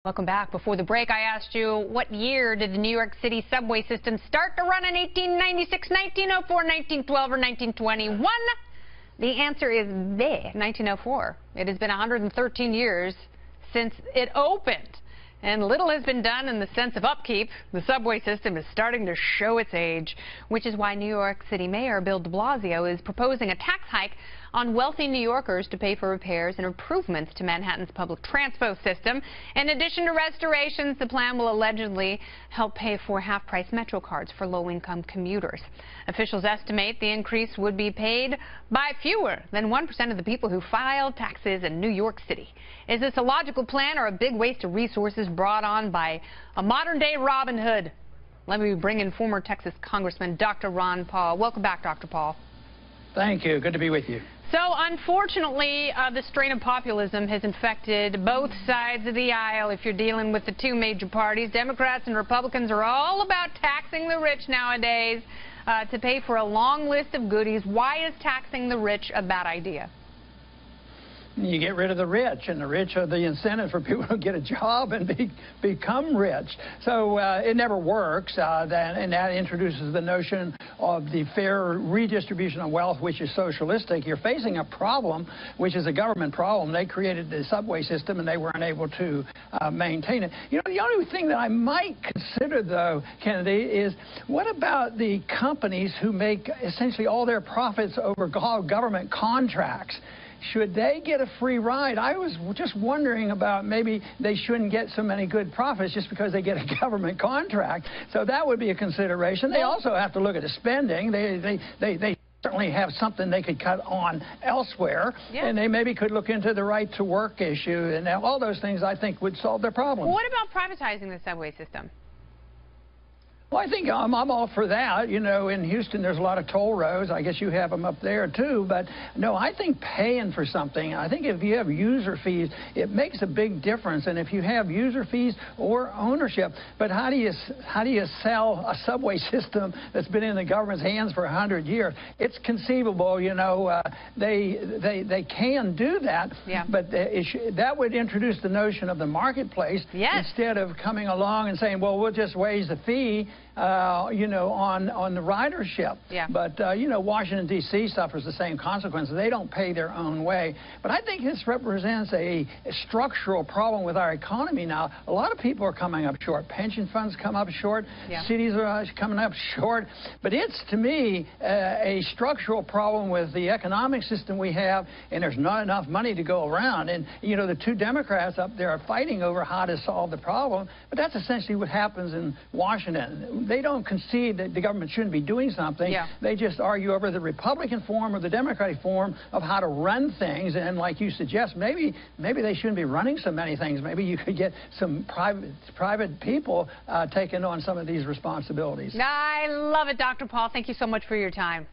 Welcome back. Before the break, I asked you, what year did the New York City subway system start to run in 1896, 1904, 1912, or 1921? The answer is 1904. It has been 113 years since it opened, and little has been done in the sense of upkeep. The subway system is starting to show its age, which is why New York City Mayor Bill de Blasio is proposing a tax hike on wealthy New Yorkers to pay for repairs and improvements to Manhattan's public transport system. In addition to restorations, the plan will allegedly help pay for half-price Metro cards for low-income commuters. Officials estimate the increase would be paid by fewer than 1% of the people who file taxes in New York City. Is this a logical plan or a big waste of resources brought on by a modern-day Robin Hood? Let me bring in former Texas Congressman Dr. Ron Paul. Welcome back, Dr. Paul. Thank you. Good to be with you. So, unfortunately, the strain of populism has infected both sides of the aisle. If you're dealing with the two major parties, Democrats and Republicans are all about taxing the rich nowadays to pay for a long list of goodies. Why is taxing the rich a bad idea? You get rid of the rich, and the rich are the incentive for people to get a job and become rich. So it never works, and that introduces the notion of the fair redistribution of wealth, which is socialistic. You're facing a problem, which is a government problem. They created the subway system, and they weren't able to maintain it. You know, the only thing that I might consider, though, Kennedy, is what about the companies who make essentially all their profits over government contracts? Should they get a free ride? I was just wondering about maybe they shouldn't get so many good profits just because they get a government contract. So that would be a consideration. They also have to look at the spending. They certainly have something they could cut on elsewhere, and they maybe could look into the right to work issue, and all those things I think would solve their problem. Well, what about privatizing the subway system? Well, I think I'm all for that. You know, in Houston, there's a lot of toll roads. I guess you have them up there, too. But, no, I think paying for something, I think if you have user fees, it makes a big difference. And if you have user fees or ownership, but how do you sell a subway system that's been in the government's hands for 100 years? It's conceivable, you know, they can do that. Yeah. But that would introduce the notion of the marketplace instead of coming along and saying, well, we'll just raise the fee. You know, on the ridership. Yeah. But, you know, Washington, D.C. suffers the same consequences. They don't pay their own way. But I think this represents a structural problem with our economy now. A lot of people are coming up short. Pension funds come up short. Yeah. Cities are coming up short. But it's, to me, a structural problem with the economic system we have, and there's not enough money to go around. And, you know, the two Democrats up there are fighting over how to solve the problem. But that's essentially what happens in Washington. They don't concede that the government shouldn't be doing something. Yeah. They just argue over the Republican form or the Democratic form of how to run things. And like you suggest, maybe they shouldn't be running so many things. Maybe you could get some private people taking on some of these responsibilities. I love it, Dr. Paul. Thank you so much for your time.